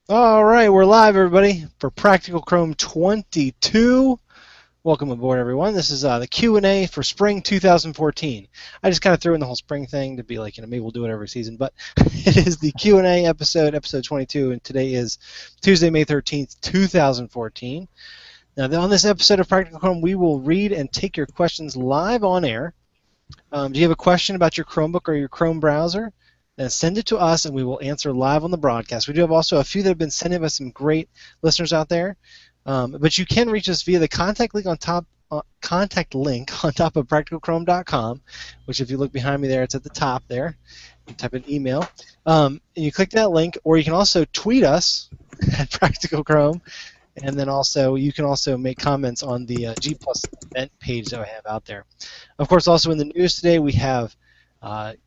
All right, we're live, everybody, for Practical Chrome 22. Welcome aboard, everyone. This is the Q&A for spring 2014. I just kind of threw in the whole spring thing to be like, maybe we'll do it every season, but it is the Q&A episode 22, and today is Tuesday, May 13th, 2014. Now, on this episode of Practical Chrome, we will read and take your questions live on air. Do you have a question about your Chromebook or your Chrome browser? Then send it to us, and we will answer live on the broadcast. We do have also a few that have been sending us some great listeners out there. But you can reach us via the contact link on top of practicalchrome.com, which if you look behind me there, it's at the top there. You type in email, and you click that link, or you can also tweet us at Practical Chrome, and then also you can also make comments on the G Plus event page that I have out there. Of course, also in the news today, we have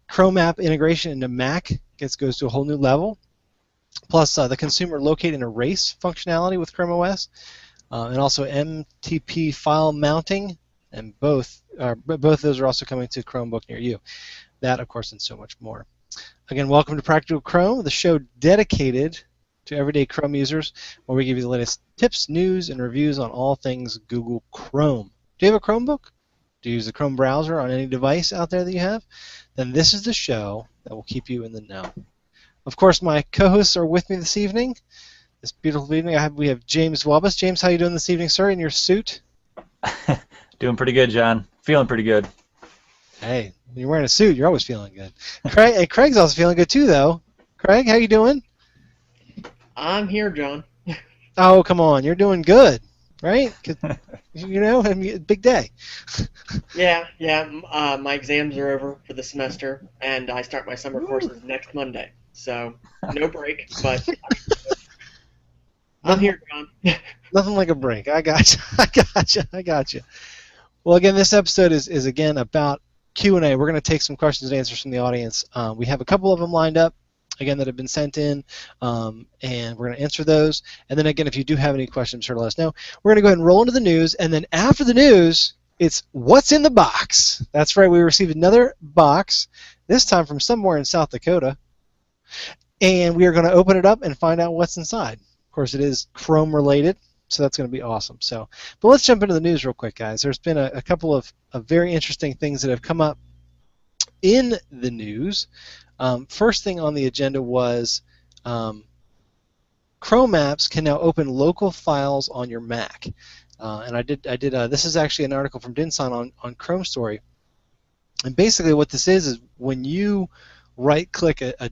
Chrome app integration into Mac goes to a whole new level. Plus the consumer locate and erase functionality with Chrome OS, and also MTP file mounting, and both of those are also coming to Chromebook near you. That, of course, and so much more. Again, welcome to Practical Chrome, the show dedicated to everyday Chrome users, where we give you the latest tips, news, and reviews on all things Google Chrome. Do you have a Chromebook? Do you use the Chrome browser on any device out there that you have? Then this is the show that will keep you in the know. Of course, my co-hosts are with me this evening. This beautiful evening, we have James Welbes. James, how are you doing this evening, sir, in your suit? Doing pretty good, John. Feeling pretty good. Hey, when you're wearing a suit, you're always feeling good. Craig's also feeling good too, though. Craig, how you doing? I'm here, John. Oh, come on, you're doing good, right? Big day. Yeah. My exams are over for the semester, and I start my summer courses next Monday. So no break, but I'm here, John. Nothing like a break. I got you. Well, again, this episode is again about Q&A. We're going to take some questions and answers from the audience. We have a couple of them lined up, again, that have been sent in, and we're going to answer those. And then again, if you do have any questions, sure to let us know. We're going to go ahead and roll into the news, and then after the news, it's what's in the box. That's right. We received another box, this time from somewhere in South Dakota. And we are going to open it up and find out what's inside. Of course, it is Chrome related, so that's going to be awesome. But let's jump into the news real quick, guys. There's been a couple of very interesting things that have come up in the news. First thing on the agenda was Chrome apps can now open local files on your Mac. And I did. This is actually an article from Dinson on Chrome Story. And basically, what this is when you right-click a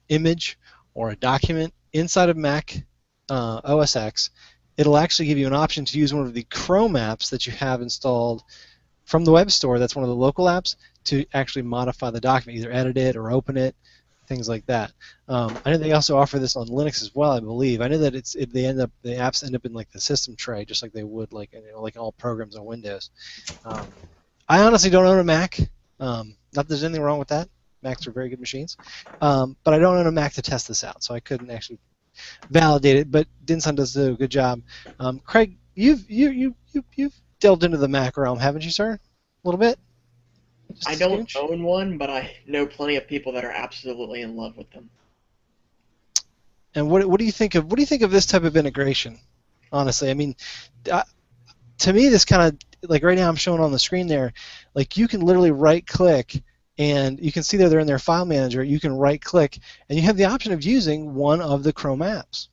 image or a document inside of Mac OS X, it'll actually give you an option to use one of the Chrome apps that you have installed from the web store. That's one of the local apps to actually modify the document, either edit it or open it, things like that. I know they also offer this on Linux as well, I believe. I know that the apps end up in like the system tray, just like they would like all programs on Windows. I honestly don't own a Mac. Not that there's anything wrong with that. Macs are very good machines, but I don't own a Mac to test this out, so I couldn't actually validate it. But Dinson does do a good job. Craig, you've delved into the Mac realm, haven't you, sir? A little bit. I don't own one, but I know plenty of people that are absolutely in love with them. And what do you think of this type of integration? Honestly, I mean, to me, this kind of like right now I'm showing on the screen there, like you can literally right-click. And you can see they're in their file manager. You can right-click, and you have the option of using one of the Chrome apps.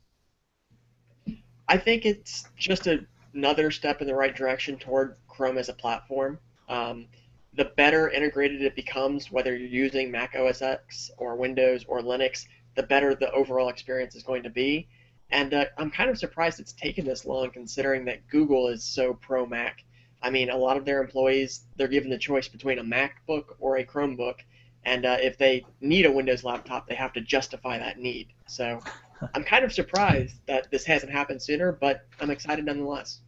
I think it's just another step in the right direction toward Chrome as a platform. The better integrated it becomes, whether you're using Mac OS X or Windows or Linux, the better the overall experience is going to be. And I'm kind of surprised it's taken this long, considering that Google is so pro-Mac. I mean, a lot of their employees, they're given the choice between a MacBook or a Chromebook, and if they need a Windows laptop, they have to justify that need. So I'm kind of surprised that this hasn't happened sooner, but I'm excited nonetheless.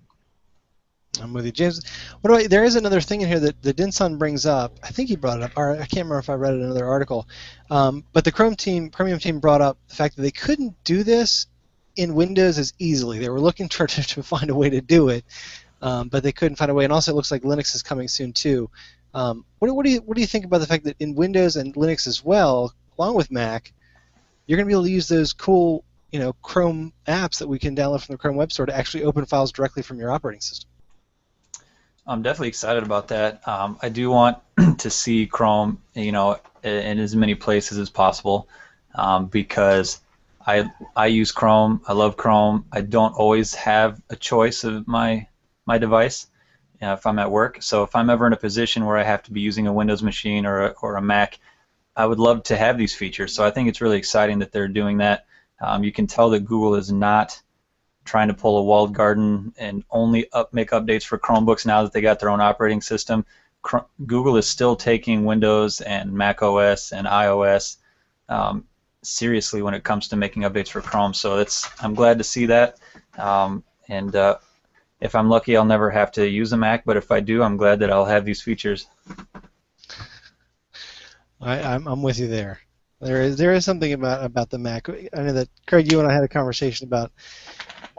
I'm with you, James. There is another thing in here that the Dinson brings up. I think he brought it up, or I can't remember if I read it in another article. But the Chromium team brought up the fact that they couldn't do this in Windows as easily. They were looking to find a way to do it. But they couldn't find a way, and also it looks like Linux is coming soon too. What do you think about the fact that in Windows and Linux as well, along with Mac, you're going to be able to use those cool Chrome apps that we can download from the Chrome Web Store to actually open files directly from your operating system. I'm definitely excited about that. I do want to see Chrome, in as many places as possible, because I use Chrome. I love Chrome. I don't always have a choice of my device if I'm at work. So if I'm ever in a position where I have to be using a Windows machine or a Mac, I would love to have these features. So I think it's really exciting that they're doing that. You can tell that Google is not trying to pull a walled garden and only make updates for Chromebooks now that they got their own operating system. Google is still taking Windows and Mac OS and iOS seriously when it comes to making updates for Chrome. So I'm glad to see that. And if I'm lucky, I'll never have to use a Mac, but if I do, I'm glad that I'll have these features. I'm with you there. There is something about the Mac. I know that Craig, you and I had a conversation about.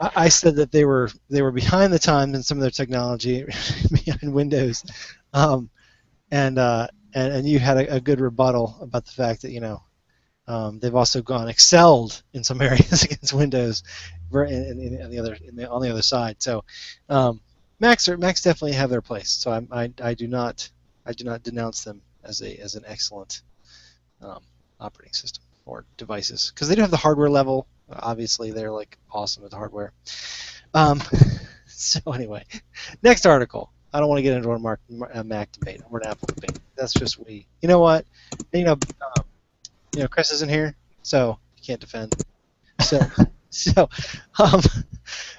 I said that they were behind the times in some of their technology, behind Windows, and you had a good rebuttal about the fact that they've also excelled in some areas against Windows, on the other side. So Macs definitely have their place. So I do not denounce them as an excellent operating system or devices, because they do have the hardware level. Obviously, they're awesome at the hardware. So anyway, next article. I don't want to get into a Mac debate or an Apple debate. That's just we. You know what? Chris isn't here, so he can't defend. So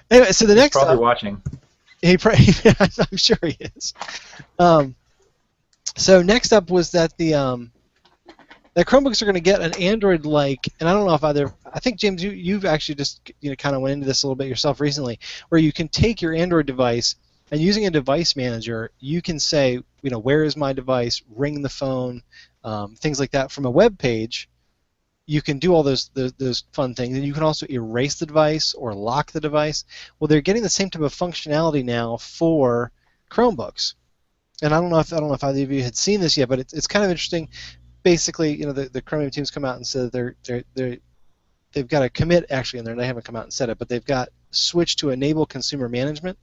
anyway, so the next. He's probably watching. I'm sure he is. So next up was that that Chromebooks are going to get an Android-like, and I don't know if I think James, you've actually just kind of went into this a little bit yourself recently, where you can take your Android device and using a device manager, you can say, where is my device, ring the phone, things like that from a web page. You can do all those fun things, and you can also erase the device or lock the device. Well, they're getting the same type of functionality now for Chromebooks, and I don't know if either of you had seen this yet, but it's kind of interesting. Basically, the Chromium team's come out and said they've got a commit actually in there. They haven't come out and said it, but they've got switched to enable consumer management.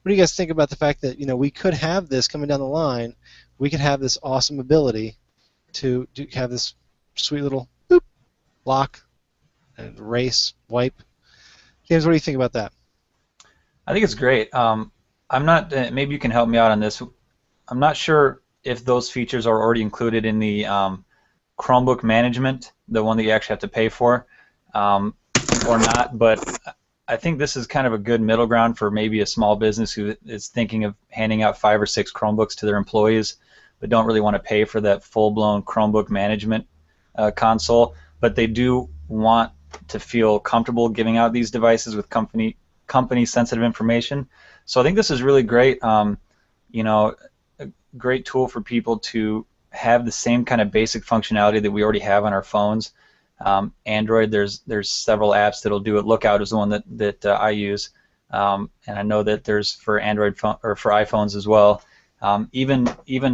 What do you guys think about the fact that we could have this coming down the line? We could have this awesome ability to have this sweet little boop, lock, and erase, wipe. James, what do you think about that? I think it's great. I'm not. Maybe you can help me out on this. I'm not sure if those features are already included in the Chromebook management, the one that you actually have to pay for, or not, but I think this is kind of a good middle ground for maybe a small business who is thinking of handing out 5 or 6 Chromebooks to their employees, but don't really want to pay for that full-blown Chromebook management console, but they do want to feel comfortable giving out these devices with company-sensitive information. So I think this is really great. A great tool for people to have the same kind of basic functionality that we already have on our phones. Android, there's several apps that'll do it. Lookout is the one that I use, and I know that there's for Android phone or for iPhones as well. Even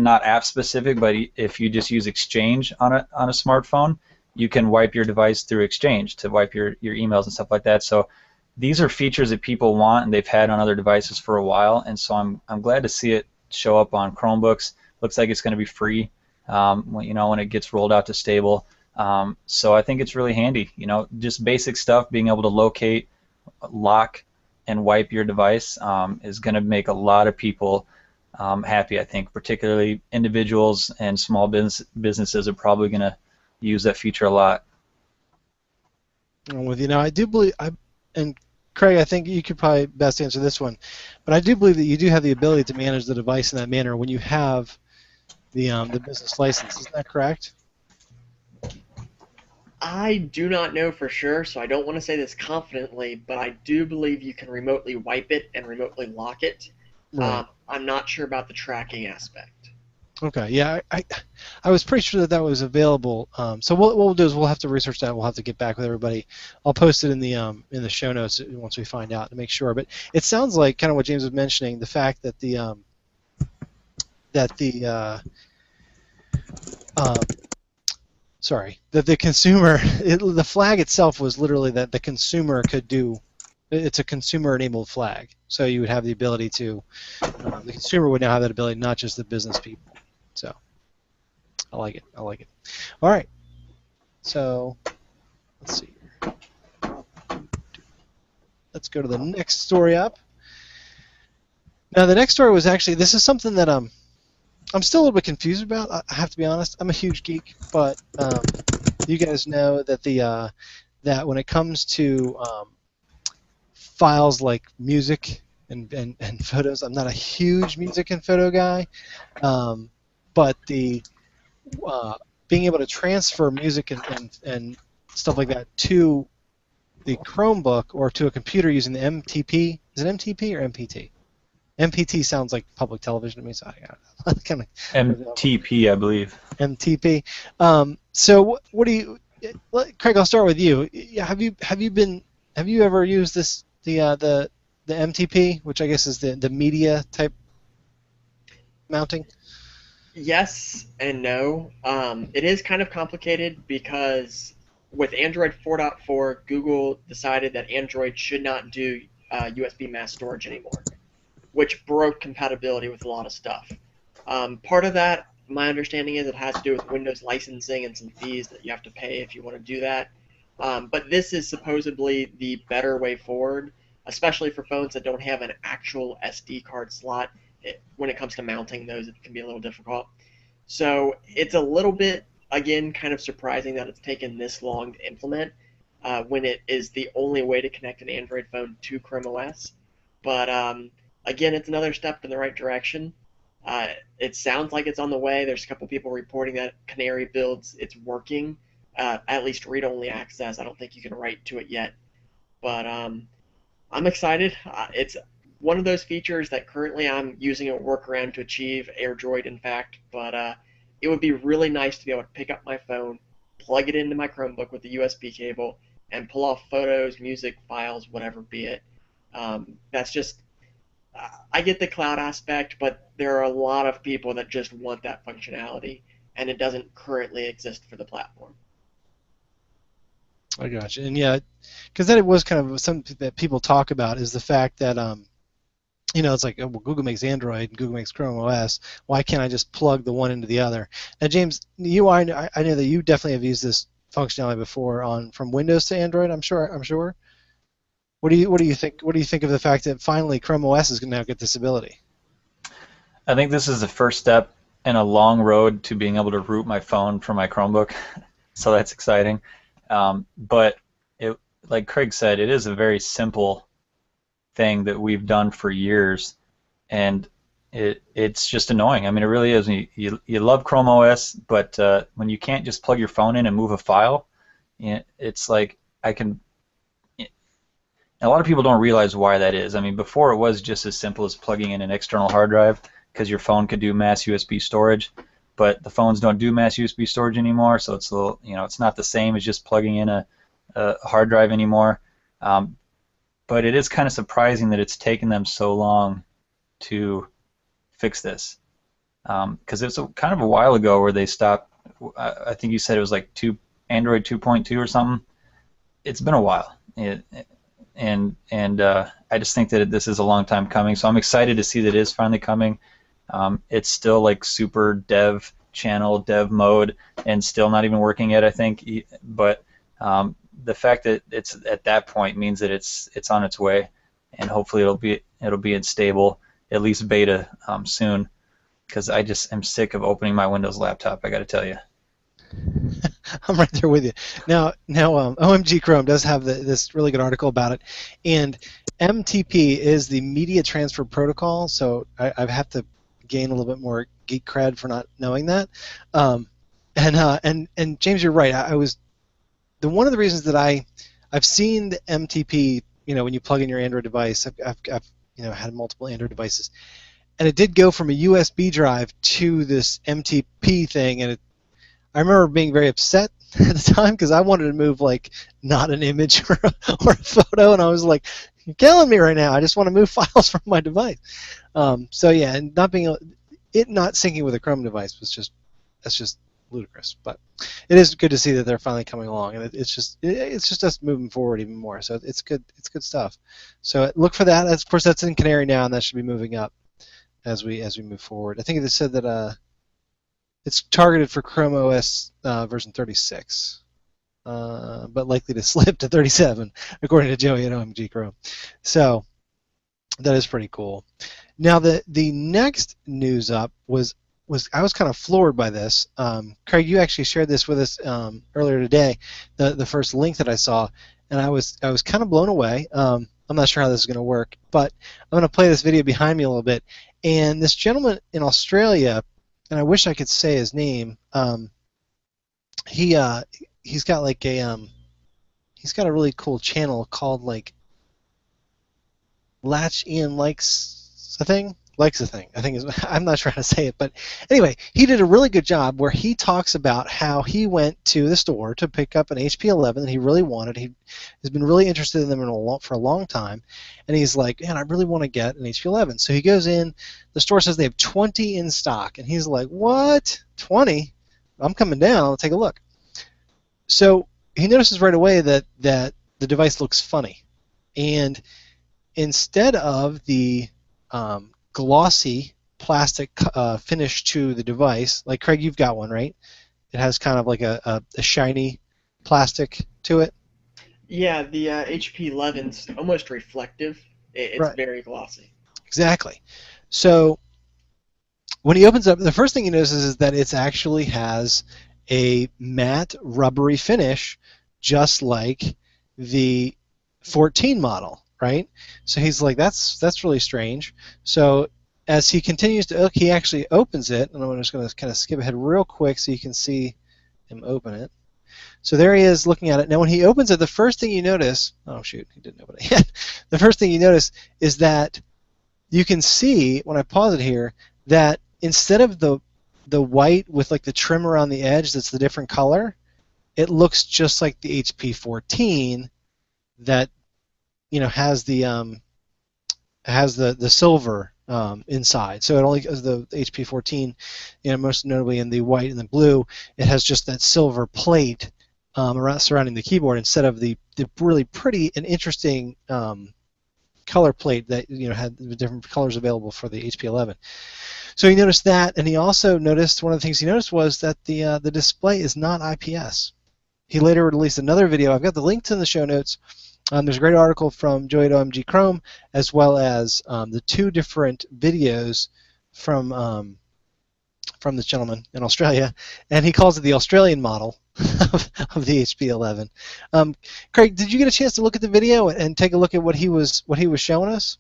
not app specific, but if you just use Exchange on a smartphone, you can wipe your device through Exchange to wipe your emails and stuff like that. So these are features that people want and they've had on other devices for a while, and so I'm glad to see it show up on Chromebooks. Looks like it's going to be free when it gets rolled out to stable. So I think it's really handy. Just basic stuff, being able to locate, lock, and wipe your device is going to make a lot of people happy. I think particularly individuals and small businesses are probably going to use that feature a lot. I'm with you. Now I do believe, and Craig, I think you could probably best answer this one, but I do believe that you do have the ability to manage the device in that manner when you have the business license. Isn't that correct? I do not know for sure, so I don't want to say this confidently, but I do believe you can remotely wipe it and remotely lock it. Right. I'm not sure about the tracking aspect. Okay, yeah, I was pretty sure that was available. So what we'll do is we'll have to research that. We'll have to get back with everybody. I'll post it in the show notes once we find out to make sure. But it sounds like kind of what James was mentioning, the fact that the sorry, that the consumer, the flag itself was literally that the consumer could do. It's a consumer-enabled flag, so you would have the ability to. The consumer would now have that ability, not just the business people. So, I like it. I like it. All right. So, let's see here. Let's go to the next story up. Now, the next story was actually, this is something that I'm still a little bit confused about. I have to be honest. I'm a huge geek, but you guys know that that when it comes to files like music and photos, I'm not a huge music and photo guy, but the being able to transfer music and stuff like that to the Chromebook or to a computer using the MTP. Is it MTP or MPT? MPT sounds like public television to me, so I kind of MTP, I believe. MTP. So what do you, Craig? I'll start with you. Have you ever used the MTP, which I guess is the media type mounting? Yes and no. It is kind of complicated because with Android 4.4, Google decided that Android should not do USB mass storage anymore, which broke compatibility with a lot of stuff. Part of that, my understanding is, it has to do with Windows licensing and some fees that you have to pay if you want to do that. But this is supposedly the better way forward, especially for phones that don't have an actual SD card slot. When it comes to mounting those, it can be a little difficult. So it's a little bit, again, kind of surprising that it's taken this long to implement when it is the only way to connect an Android phone to Chrome OS. But again, it's another step in the right direction. It sounds like it's on the way. There's a couple people reporting that Canary builds, it's working, at least read-only access. I don't think you can write to it yet. But I'm excited. It's one of those features that currently I'm using a workaround to achieve, AirDroid in fact, but it would be really nice to be able to pick up my phone, plug it into my Chromebook with the USB cable, and pull off photos, music, files, whatever be it. That's just, I get the cloud aspect, but there are a lot of people that just want that functionality, and it doesn't currently exist for the platform. I got you. And yeah, because then it was kind of something that people talk about is the fact that it's like, well, Google makes Android and Google makes Chrome OS. Why can't I just plug the one into the other? Now, James, I know that you definitely have used this functionality before from Windows to Android. I'm sure. What do you think? What do you think of the fact that finally Chrome OS is going to now get this ability? I think this is the first step in a long road to being able to root my phone from my Chromebook, so that's exciting. But like Craig said, it is a very simple thing that we've done for years, and it's just annoying. I mean, it really is. You love Chrome OS, but when you can't just plug your phone in and move a file, it's like a lot of people don't realize why that is. I mean, before it was just as simple as plugging in an external hard drive because your phone could do mass USB storage, but the phones don't do mass USB storage anymore, so it's a little, it's not the same as just plugging in a hard drive anymore. But it is kind of surprising that it's taken them so long to fix this, because it's kind of a while ago where they stopped. I think you said it was like Android 2.2 or something. It's been a while, and I just think that this is a long time coming. So I'm excited to see that it is finally coming. It's still like super dev channel, dev mode, and still not even working yet, I think. But the fact that it's at that point means that it's on its way, and hopefully it'll be in stable, at least beta soon, because I just am sick of opening my Windows laptop, I got to tell you. I'm right there with you. Now, OMG Chrome does have this really good article about it, and MTP is the Media Transfer Protocol. So I have to gain a little bit more geek cred for not knowing that. And James, you're right. One of the reasons that I've seen the MTP, when you plug in your Android device, I've had multiple Android devices, and it did go from a USB drive to this MTP thing, and I remember being very upset at the time because I wanted to move like not an image or a photo, and I was like, "You're killing me right now. I just want to move files from my device." So yeah, and not syncing with a Chrome device that's just ludicrous. But it is good to see that they're finally coming along, and it's just us moving forward even more. So it's good. It's good stuff. So look for that. Of course, that's in Canary now, and that should be moving up as we move forward. I think they said that it's targeted for Chrome OS version 36. But likely to slip to 37, according to Joey at OMG Chrome. So that is pretty cool. Now the next news up was I was kind of floored by this. Craig, you actually shared this with us earlier today, the first link that I saw, and I was kind of blown away. I'm not sure how this is going to work, but I'm going to play this video behind me a little bit. And this gentleman in Australia, and I wish I could say his name. He's got like he's got a really cool channel called like Latch Ian Likes a Thing. I think is, I'm not sure how to say it, but anyway, he did a really good job where he talks about how he went to the store to pick up an HP 11 that he really wanted. He has been really interested in them for a long time, and he's like, man, I really want to get an HP 11. So he goes in, the store says they have 20 in stock, and he's like, what? 20? I'm coming down. I'll take a look. So he notices right away that the device looks funny, and instead of the glossy plastic finish to the device, like Craig, you've got one, right? It has kind of like a shiny plastic to it. Yeah, the HP 11's almost reflective. It's Right. very glossy. Exactly. So when he opens up, the first thing he notices is that it actually has a matte rubbery finish, just like the 14 model, right? So he's like, that's really strange. So as he continues to look, he actually opens it, and I'm just going to kind of skip ahead real quick so you can see him open it. So there he is looking at it. Now when he opens it, the first thing you notice, oh shoot, he didn't open it yet. The first thing you notice is that you can see, when I pause it here, that instead of the white with like the trim around the edge that's the different color, it looks just like the HP 14 that has the silver inside. So it only has the HP 14, most notably in the white and the blue, it has just that silver plate around surrounding the keyboard instead of the really pretty and interesting color plate that had the different colors available for the HP 11. So he noticed that, and he also noticed, one of the things he noticed was that the display is not IPS. He later released another video. I've got the links in the show notes. There's a great article from Joey at OMG Chrome, as well as the two different videos from this gentleman in Australia, and he calls it the Australian model of the HP 11. Craig, did you get a chance to look at the video and take a look at what he was showing us?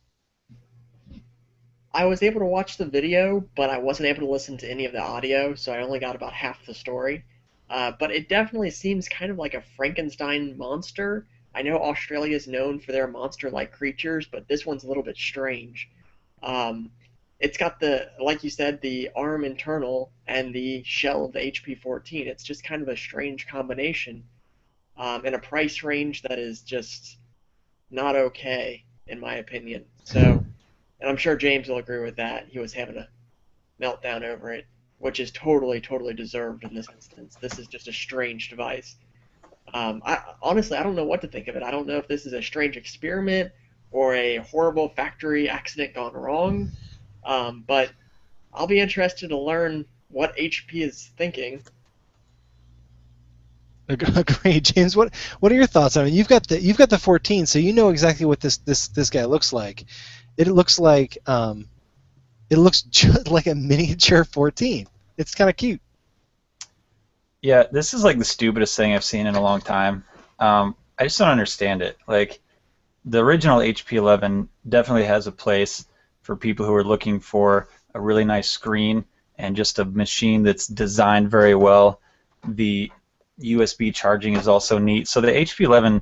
I was able to watch the video, but I wasn't able to listen to any of the audio, so I only got about half the story. But it definitely seems kind of like a Frankenstein monster. I know Australia is known for their monster-like creatures, but this one's a little bit strange. It's got like you said, the ARM internal and the shell of the HP 14. It's just kind of a strange combination, in a price range that is just not okay, in my opinion. So, and I'm sure James will agree with that. He was having a meltdown over it, which is totally, totally deserved in this instance. This is just a strange device. Honestly, I don't know what to think of it. I don't know if this is a strange experiment or a horrible factory accident gone wrong, but I'll be interested to learn what HP is thinking. Agreed, James. What are your thoughts? I mean, you've got the 14, so you know exactly what this guy looks like. It looks like just like a miniature 14. It's kind of cute. Yeah, this is like the stupidest thing I've seen in a long time. I just don't understand it. Like, the original HP 11 definitely has a place for people who are looking for a really nice screen and just a machine that's designed very well. The USB charging is also neat. So the HP 11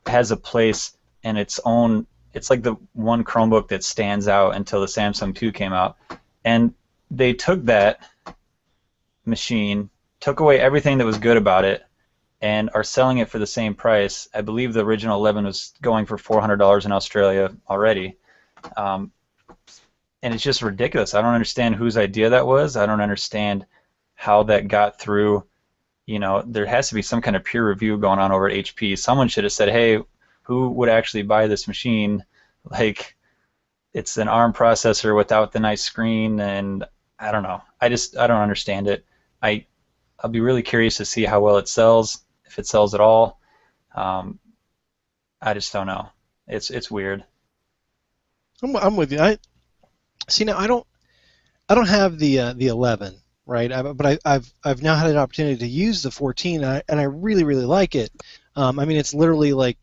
has a place in its own. It's like the one Chromebook that stands out until the Samsung 2 came out. And they took that machine, took away everything that was good about it, and are selling it for the same price. I believe the original 11 was going for $400 in Australia already. And it's just ridiculous. I don't understand whose idea that was. I don't understand how that got through there has to be some kind of peer review going on over at HP. Someone should have said, hey, who would actually buy this machine? Like, it's an ARM processor without the nice screen, and I don't know. I don't understand it. I'll be really curious to see how well it sells, if it sells at all. I just don't know. It's weird. I'm with you. See, now I don't have the 11, right? But I've now had an opportunity to use the 14, and I really really like it. I mean, it's literally like,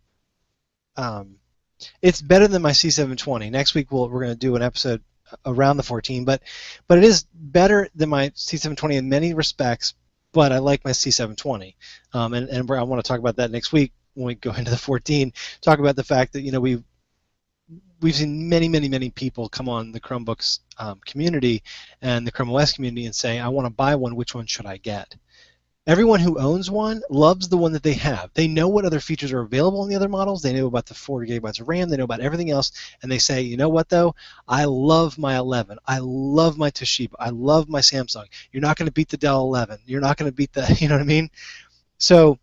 it's better than my C720. Next week we're going to do an episode around the 14, but it is better than my C720 in many respects. But I like my C720, and I want to talk about that next week when we go into the 14. Talk about the fact that we've seen many people come on the Chromebooks community and the Chrome OS community and say, I want to buy one. Which one should I get? Everyone who owns one loves the one that they have. They know what other features are available in the other models. They know about the 4 gigabytes of RAM. They know about everything else. And they say, you know what, though? I love my 11. I love my Toshiba. I love my Samsung. You're not going to beat the Dell 11. You're not going to beat the, you know what I mean? So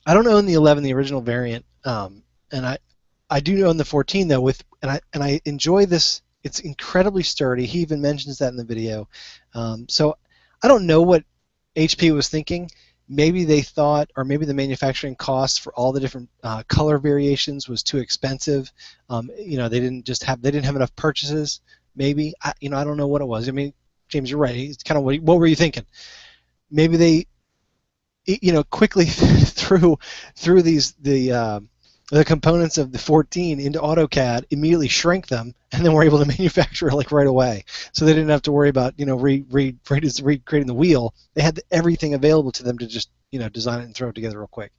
I don't own the 11, the original variant. And I do own the 14, though, and I enjoy this. It's incredibly sturdy. He even mentions that in the video. So I don't know what HP was thinking. Maybe they thought, or maybe the manufacturing cost for all the different color variations was too expensive. They didn't have enough purchases. Maybe I don't know what it was. I mean, James, you're right. It's kind of what were you thinking? Maybe they, quickly threw the components of the 14 into AutoCAD, immediately shrank them, and then were able to manufacture it like right away. So they didn't have to worry about recreating the wheel. They had everything available to them to just design it and throw it together real quick.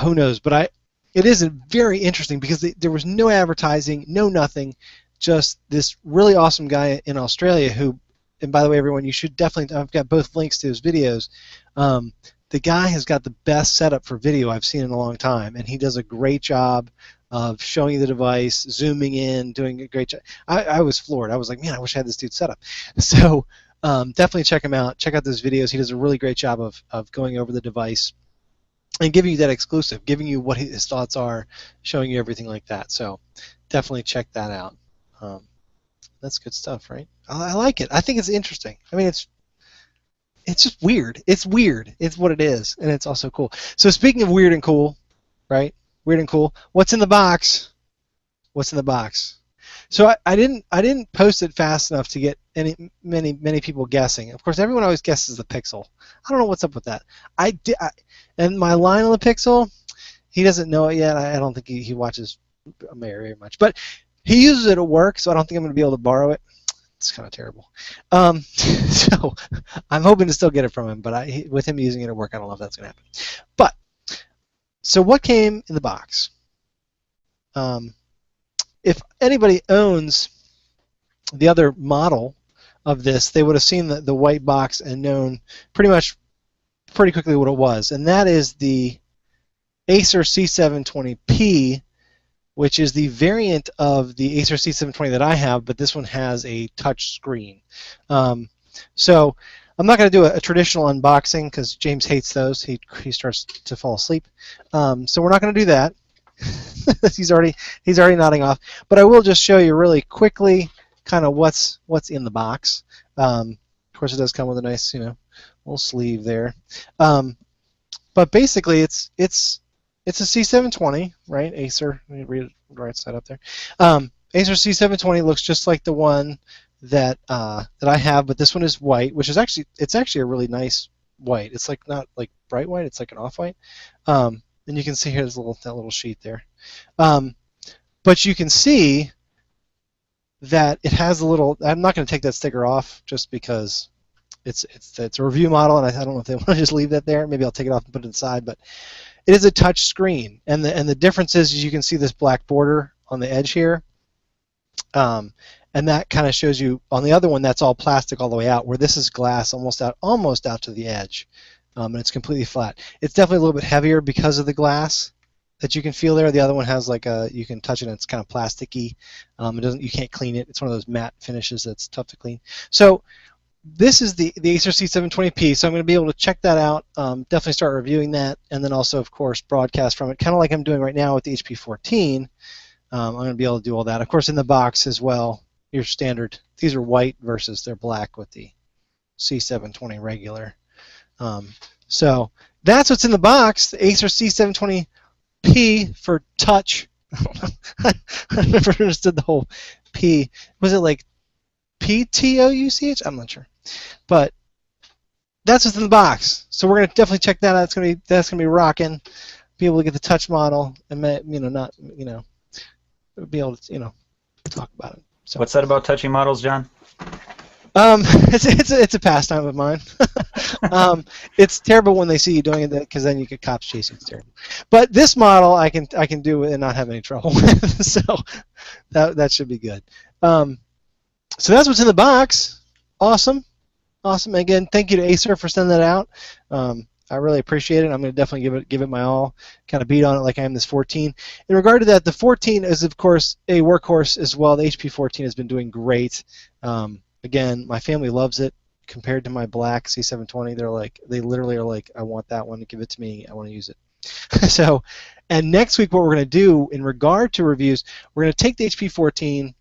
Who knows? But it is very interesting because there was no advertising, no nothing, just this really awesome guy in Australia who, and by the way, everyone, you should definitely, I've got both links to his videos. The guy has got the best setup for video I've seen in a long time, and he does a great job of showing you the device, zooming in, doing a great job. I was floored. I was like, man, I wish I had this dude's setup. So definitely check him out. Check out those videos. He does a really great job of going over the device and giving you that exclusive, giving you what his thoughts are, showing you everything like that. So definitely check that out. That's good stuff, right? I like it. I think it's interesting. I mean, it's just weird. It's weird. It's what it is, and it's also cool. So speaking of weird and cool, right? Weird and cool. What's in the box? What's in the box? So I didn't post it fast enough to get many people guessing. Of course, everyone always guesses the Pixel. I don't know what's up with that. And my line on the Pixel, he doesn't know it yet. I don't think he watches very much, but he uses it at work, so I don't think I'm going to be able to borrow it. It's kind of terrible. So I'm hoping to still get it from him, but with him using it at work, I don't know if that's going to happen. But so what came in the box? If anybody owns the other model of this, they would have seen the white box and known pretty quickly what it was, and that is the Acer C720P, which is the variant of the Acer C720 that I have, but this one has a touch screen. So I'm not going to do a traditional unboxing because James hates those. He starts to fall asleep. So we're not going to do that. he's already nodding off. But I will just show you really quickly kind of what's in the box. Of course, it does come with a nice little sleeve there. But basically, it's a C720, right? Acer. Let me read it right side up there. Acer C720 looks just like the one that I have, but this one is white, which is actually a really nice white. It's like not like bright white. It's like an off-white. And you can see here that little sheet there. But you can see that it has a little. I'm not going to take that sticker off just because it's a review model, and I don't know if they want to just leave that there. Maybe I'll take it off and put it inside, but. It is a touch screen, and the difference is you can see this black border on the edge here, and that kind of shows you on the other one that's all plastic all the way out, where this is glass almost out to the edge, and it's completely flat. It's definitely a little bit heavier because of the glass that you can feel there. The other one has you can touch it and it's kind of plasticky. You can't clean it. It's one of those matte finishes that's tough to clean. So this is the Acer C720p, so I'm going to be able to check that out, definitely start reviewing that, and then also, of course, broadcast from it, kind of like I'm doing right now with the HP14. I'm going to be able to do all that. Of course, in the box as well, your standard. These are white versus they're black with the C720 regular. So that's what's in the box, the Acer C720p for touch. I never understood the whole P. Was it like PTOUCH? I'm not sure. But that's what's in the box. So we're going to definitely check that out. That's going to be rocking. Be able to get the touch model and be able to talk about it. So What's that about touching models, John? It's a pastime of mine. It's terrible when they see you doing it because then you get cops chasing. It's terrible. But this model I can do and not have any trouble with. So that should be good. So that's what's in the box. Awesome. Again, thank you to Acer for sending that out. I really appreciate it. I'm going to definitely give it my all. Kind of beat on it like I am this 14. In regard to that, the 14 is of course a workhorse as well. The HP 14 has been doing great. Again, my family loves it. Compared to my black C720, they literally are like, I want that one. Give it to me. I want to use it. So, and next week, what we're going to do in regard to reviews, we're going to take the HP 14.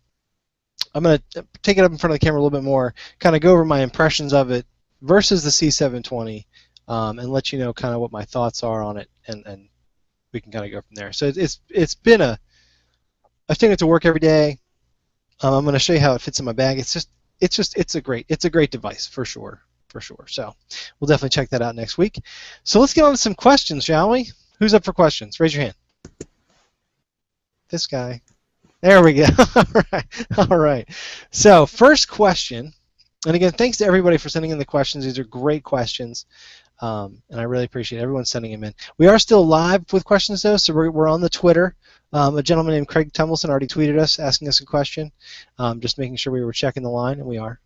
I'm going to take it up in front of the camera a little bit more, kind of go over my impressions of it versus the C720, and let you know kind of what my thoughts are on it, and we can kind of go from there. So it's been I've taken it to work every day. I'm going to show you how it fits in my bag. It's a great device for sure. So we'll definitely check that out next week. So let's get on to some questions, shall we? Who's up for questions? Raise your hand. This guy. There we go. All right. So first question, and again, thanks to everybody for sending in the questions. These are great questions, and I really appreciate everyone sending them in. We are still live with questions though, so we're on the Twitter. A gentleman named Craig Tumblison already tweeted us asking us a question, just making sure we were checking the line, and we are.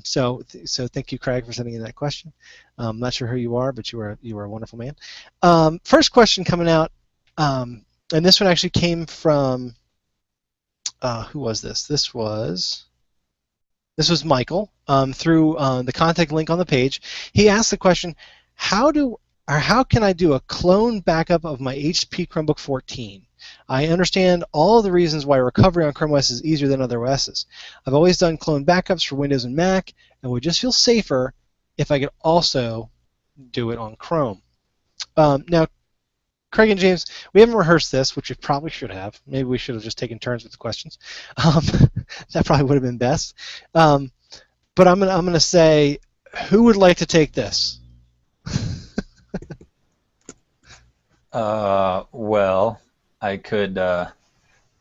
So thank you, Craig, for sending in that question. I'm not sure who you are, but you are a wonderful man. First question coming out, and this one actually came from who was this? This was Michael through the contact link on the page. He asked the question, how can I do a clone backup of my HP Chromebook 14? I understand all the reasons why recovery on Chrome OS is easier than other OSs. I've always done clone backups for Windows and Mac, and would just feel safer if I could also do it on Chrome. Now, Craig and James, we haven't rehearsed this, which we probably should have. Maybe we should have just taken turns with the questions. That probably would have been best. But I'm gonna say, who would like to take this? Well, I could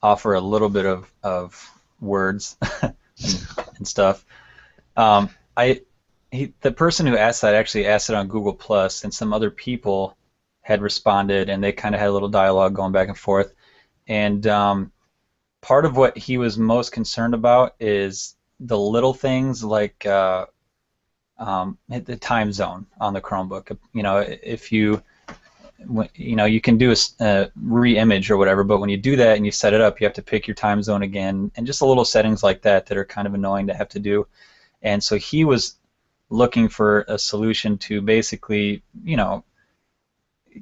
offer a little bit of words and stuff. The person who asked that actually asked it on Google Plus, and some other people had responded, and they kind of had a little dialogue going back and forth. And part of what he was most concerned about is the little things like the time zone on the Chromebook. If you can do a re-image or whatever, but when you do that and you set it up, you have to pick your time zone again, and just the little settings like that are kind of annoying to have to do. And so he was looking for a solution to basically,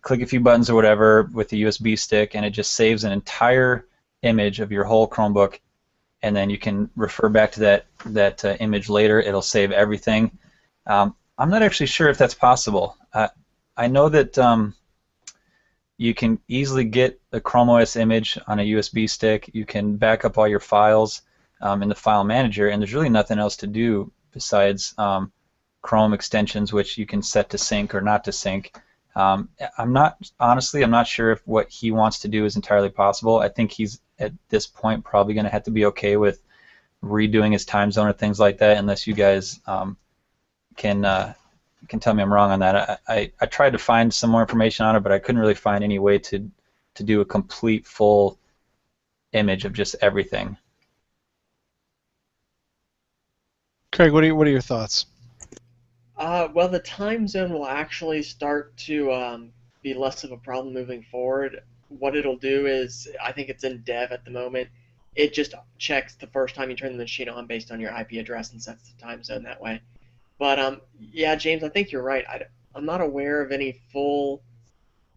click a few buttons or whatever with the USB stick, and it just saves an entire image of your whole Chromebook, and then you can refer back to that image later. It'll save everything. I'm not actually sure if that's possible. I know that you can easily get a Chrome OS image on a USB stick. You can back up all your files in the file manager, and there's really nothing else to do besides Chrome extensions, which you can set to sync or not to sync. I'm not sure if what he wants to do is entirely possible. I think he's at this point probably going to have to be okay with redoing his time zone or things like that, unless you guys can tell me I'm wrong on that. I tried to find some more information on it, but I couldn't really find any way to do a complete full image of just everything. Craig, what are your thoughts? Well, the time zone will actually start to be less of a problem moving forward. What it'll do is, I think it's in dev at the moment, it just checks the first time you turn the machine on based on your IP address and sets the time zone that way. But yeah, James, I think you're right. I'm not aware of any full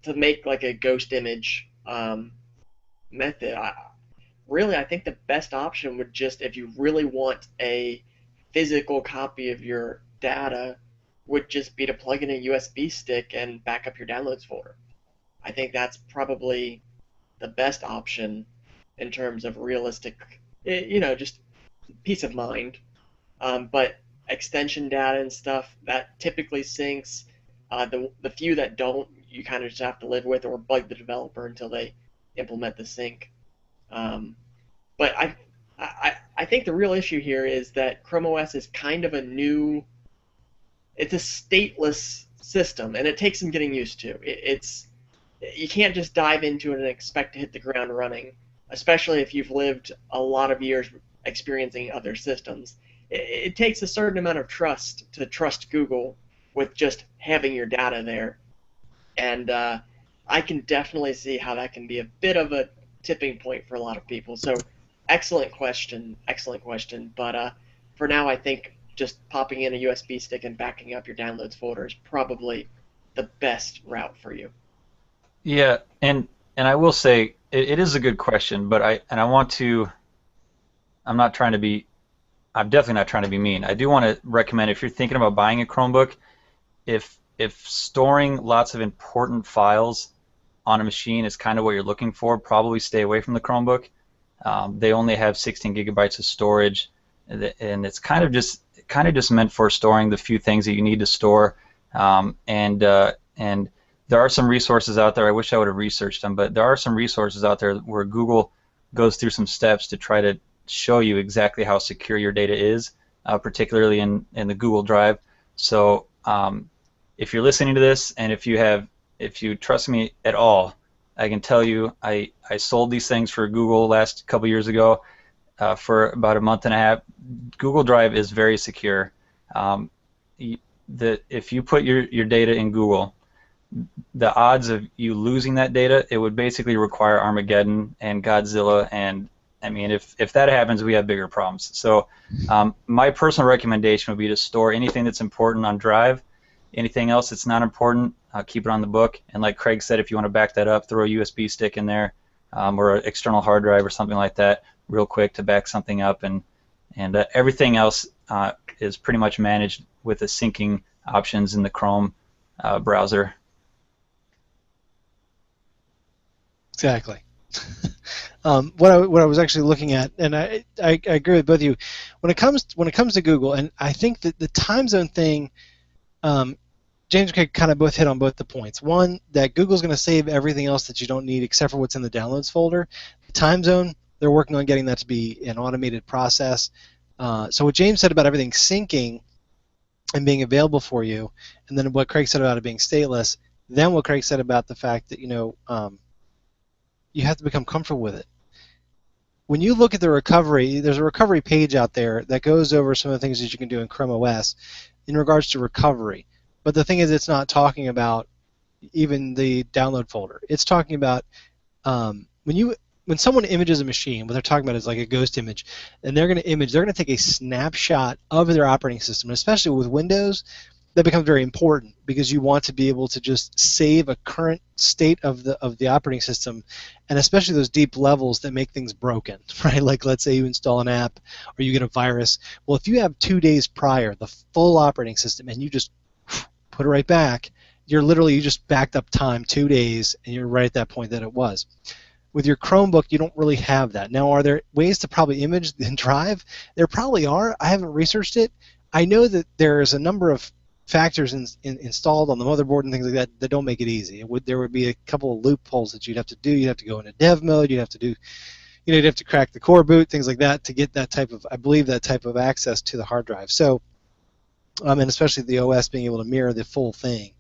to make like a ghost image method. Really, I think the best option would just, if you really want a physical copy of your data, would just be to plug in a USB stick and back up your downloads folder. I think that's probably the best option in terms of realistic, just peace of mind. But extension data and stuff that typically syncs. The few that don't, you kind of just have to live with or bug the developer until they implement the sync. But I think the real issue here is that Chrome OS is kind of it's a stateless system, and it takes some getting used to. You can't just dive into it and expect to hit the ground running, especially if you've lived a lot of years experiencing other systems. It takes a certain amount of trust to trust Google with just having your data there. And I can definitely see how that can be a bit of a tipping point for a lot of people. So excellent question. But for now, I think just popping in a USB stick and backing up your downloads folder is probably the best route for you. Yeah, and I will say it is a good question, but I'm definitely not trying to be mean. I do want to recommend, if you're thinking about buying a Chromebook, if storing lots of important files on a machine is kind of what you're looking for, probably stay away from the Chromebook. They only have 16 gigabytes of storage, and it's kind of just meant for storing the few things that you need to store. And there are some resources out there. I wish I would have researched them, but there are some resources out there where Google goes through some steps to try to show you exactly how secure your data is, particularly in the Google Drive. So if you're listening to this, and if you trust me at all, I can tell you I sold these things for Google last couple years ago for about a month and a half. Google Drive is very secure. If you put your data in Google, the odds of you losing that data, it would basically require Armageddon and Godzilla, and I mean, if that happens, we have bigger problems. So my personal recommendation would be to store anything that's important on Drive. Anything else that's not important, keep it on the book. And like Craig said, if you want to back that up, throw a USB stick in there or an external hard drive or something like that real quick to back something up. And everything else is pretty much managed with the syncing options in the Chrome browser. Exactly. What I was actually looking at, and I agree with both of you, when it comes to Google, and I think that the time zone thing, James and Craig kind of both hit on both the points. One, that Google's going to save everything else that you don't need except for what's in the downloads folder. The time zone, they're working on getting that to be an automated process. So what James said about everything syncing and being available for you, and then what Craig said about it being stateless, then what Craig said about the fact that you have to become comfortable with it. When you look at the recovery, there's a recovery page out there that goes over some of the things that you can do in Chrome OS in regards to recovery. But the thing is, it's not talking about even the download folder. It's talking about when someone images a machine, what they're talking about is like a ghost image, and they're going to take a snapshot of their operating system, and especially with Windows. That becomes very important because you want to be able to just save a current state of the operating system, and especially those deep levels that make things broken, right? Like let's say you install an app or you get a virus. Well, if you have 2 days prior the full operating system and you just put it right back, you just backed up time 2 days and you're right at that point that it was. With your Chromebook, you don't really have that. Now, are there ways to probably image and drive? There probably are. I haven't researched it. I know that there's a number of factors installed on the motherboard and things like that don't make it easy. There would be a couple of loopholes that you'd have to do. You'd have to go into dev mode. You'd have to crack the core boot, things like that, to get that type of access to the hard drive. So, and especially the OS being able to mirror the full thing.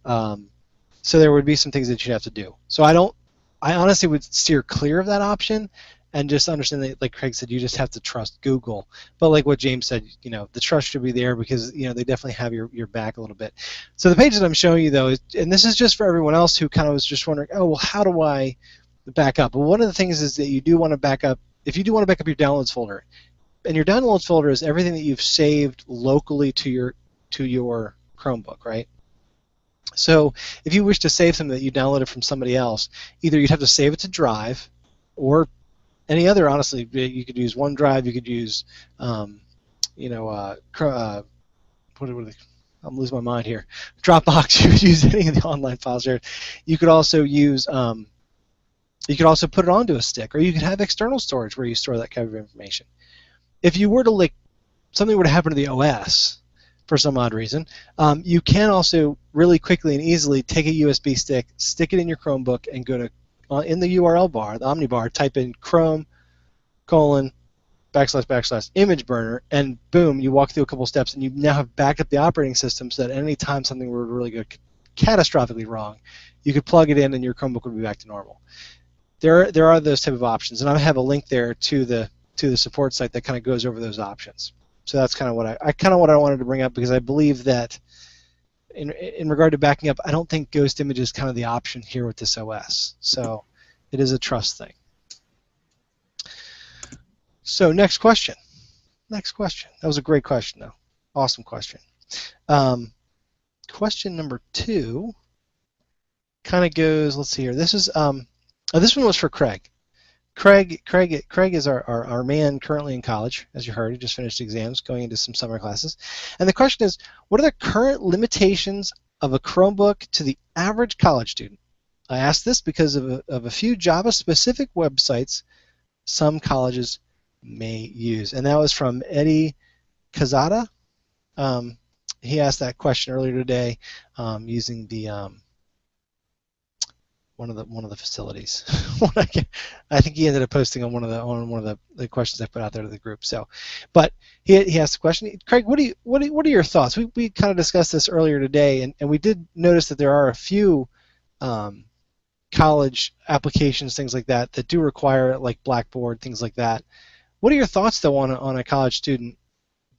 So there would be some things that you'd have to do. So I honestly would steer clear of that option. And just understand that, like Craig said, you just have to trust Google. But like what James said, the trust should be there because they definitely have your back a little bit. So the page that I'm showing you though, and this is just for everyone else who kind of was just wondering, oh well, how do I back up? Well, one of the things is that you do want to back up if you do want to back up your downloads folder, and your downloads folder is everything that you've saved locally to your Chromebook, right? So if you wish to save something that you downloaded from somebody else, either you'd have to save it to Drive, or any other. Honestly, you could use OneDrive. You could use, what are they? I'm losing my mind here. Dropbox. You could use any of the online files there. You could also use. You could also put it onto a stick, or you could have external storage where you store that kind of information. If you were to something were to happen to the OS for some odd reason, you can also really quickly and easily take a USB stick, stick it in your Chromebook, and go to in the URL bar, the Omni bar, type in Chrome : // image burner, and boom, you walk through a couple steps, and you now have backed up the operating system so that any time something were to really go catastrophically wrong, you could plug it in and your Chromebook would be back to normal. There are those type of options, and I have a link there to the support site that kind of goes over those options. So that's kind of what I wanted to bring up, because I believe that in regard to backing up, I don't think Ghost Image is kind of the option here with this OS. So it is a trust thing. So next question. That was a great question, though. Awesome question. Question number 2 kind of goes, let's see here. This is this one was for Craig. Craig is our man currently in college, as you heard. He just finished exams, going into some summer classes. And the question is, what are the current limitations of a Chromebook to the average college student? I asked this because of a few Java-specific websites some colleges may use. And that was from Eddie Kazada. He asked that question earlier today using the one of the facilities. I think he ended up posting on one of the questions I put out there to the group. So, but he asked the question, Craig, what are your thoughts? We kind of discussed this earlier today, and we did notice that there are a few college applications, things like that do require like Blackboard, things like that. What are your thoughts though on a college student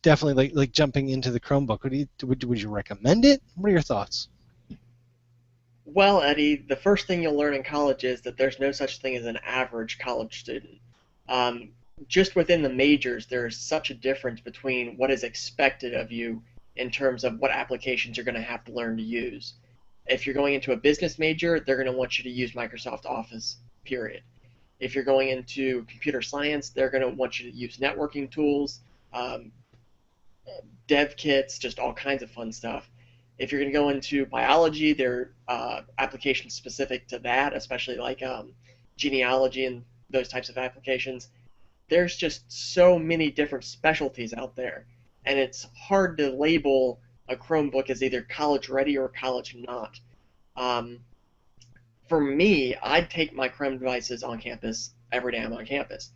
definitely like jumping into the Chromebook? Would you recommend it? What are your thoughts? Well, Eddie, the first thing you'll learn in college is that there's no such thing as an average college student. Just within the majors, there's such a difference between what is expected of you in terms of what applications you're going to have to learn to use. If you're going into a business major, they're going to want you to use Microsoft Office, period. If you're going into computer science, they're going to want you to use networking tools, dev kits, just all kinds of fun stuff. If you're going to go into biology, there are applications specific to that, especially like genealogy and those types of applications. There's just so many different specialties out there, and it's hard to label a Chromebook as either college ready or college not. For me, I'd take my Chrome devices on campus every day I'm on campus.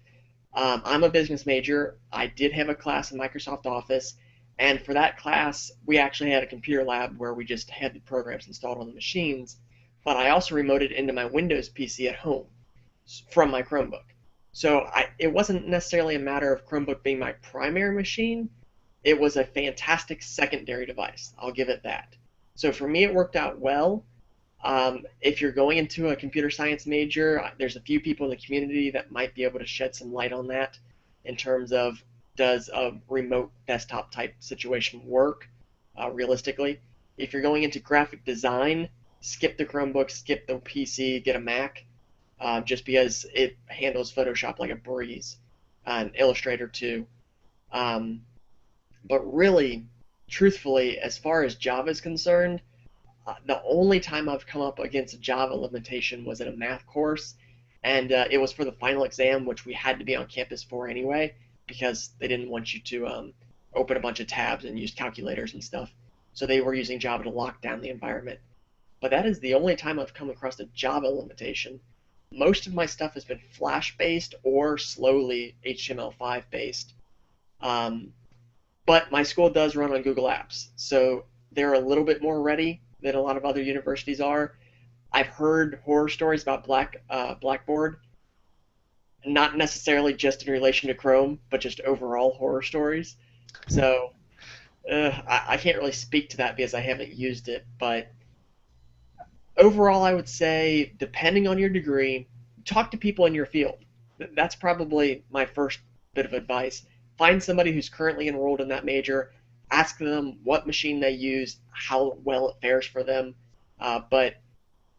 I'm a business major. I did have a class in Microsoft Office. And for that class, we actually had a computer lab where we just had the programs installed on the machines, but I also remoted into my Windows PC at home from my Chromebook. So it wasn't necessarily a matter of Chromebook being my primary machine. It was a fantastic secondary device. I'll give it that. So for me, it worked out well. If you're going into a computer science major, there's a few people in the community that might be able to shed some light on that in terms of, does a remote desktop type situation work realistically? If you're going into graphic design, skip the Chromebook, skip the PC, get a Mac, just because it handles Photoshop like a breeze, and Illustrator too. But really, truthfully, as far as Java is concerned, the only time I've come up against a Java limitation was in a math course, and it was for the final exam, which we had to be on campus for anyway, because they didn't want you to open a bunch of tabs and use calculators and stuff. So they were using Java to lock down the environment. But that is the only time I've come across a Java limitation. Most of my stuff has been Flash-based or slowly HTML5-based. But my school does run on Google Apps, so they're a little bit more ready than a lot of other universities are. I've heard horror stories about Blackboard, not necessarily just in relation to Chrome, but just overall horror stories. So I can't really speak to that because I haven't used it, but overall I would say, depending on your degree, talk to people in your field. That's probably my first bit of advice. Find somebody who's currently enrolled in that major, ask them what machine they use, how well it fares for them. But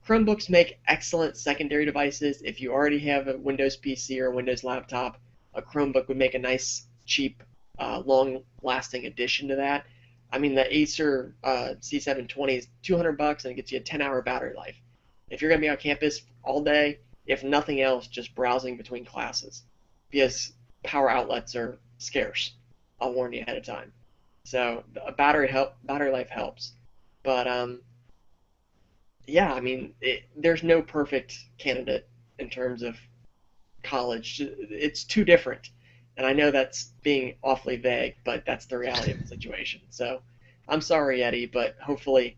Chromebooks make excellent secondary devices. If you already have a Windows PC or a Windows laptop, a Chromebook would make a nice, cheap, long-lasting addition to that. I mean, the Acer C720 is $200 and it gets you a 10-hour battery life. If you're going to be on campus all day, if nothing else, just browsing between classes, because power outlets are scarce. I'll warn you ahead of time. So a battery life helps, but yeah, I mean, there's no perfect candidate in terms of college. It's too different, and I know that's being awfully vague, but that's the reality of the situation. So I'm sorry, Eddie, but hopefully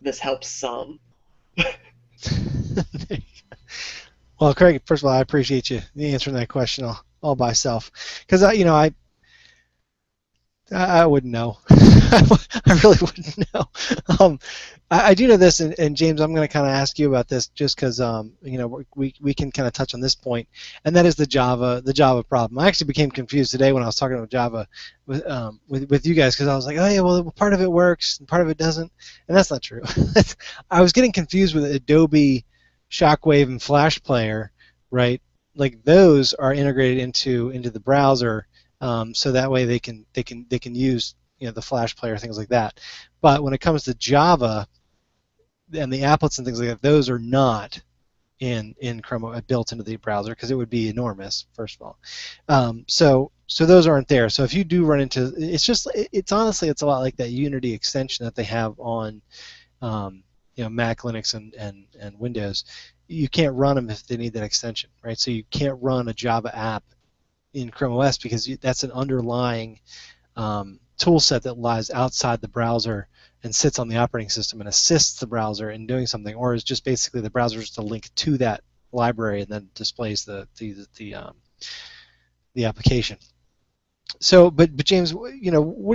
this helps some. Well, Craig, first of all, I appreciate you answering that question all by self, because I wouldn't know. I really wouldn't know. I do know this, and James, I'm going to kind of ask you about this just because we can kind of touch on this point, and that is the Java problem. I actually became confused today when I was talking about Java with you guys, because I was like, oh yeah, well part of it works and part of it doesn't, and that's not true. I was getting confused with Adobe Shockwave and Flash Player, right? Like those are integrated into the browser. So that way they can use the Flash player, things like that. But when it comes to Java and the applets and things like that, those are not in Chrome built into the browser because it would be enormous, first of all. So those aren't there. So if you do run into, it's honestly a lot like that Unity extension that they have on Mac, Linux, and Windows. You can't run them if they need that extension, right? So you can't run a Java app in Chrome OS because that's an underlying tool set that lies outside the browser and sits on the operating system and assists the browser in doing something, or is just basically the browser is to link to that library and then displays the application. So, but James, what do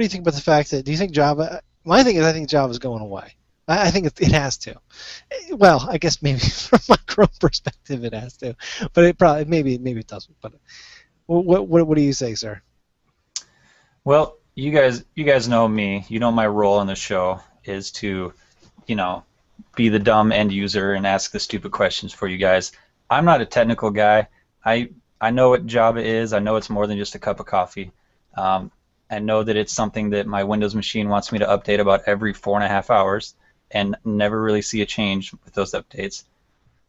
you think about the fact that, do you think Java? My thing is, I think Java is going away. I think it has to. Well, I guess maybe from my Chrome perspective it has to, but it probably maybe it doesn't. But what do you say, sir? Well, you guys know me. You know my role on the show is to, be the dumb end user and ask the stupid questions for you guys. I'm not a technical guy. I know what Java is. I know it's more than just a cup of coffee. I know that it's something that my Windows machine wants me to update about every 4.5 hours, and never really see a change with those updates.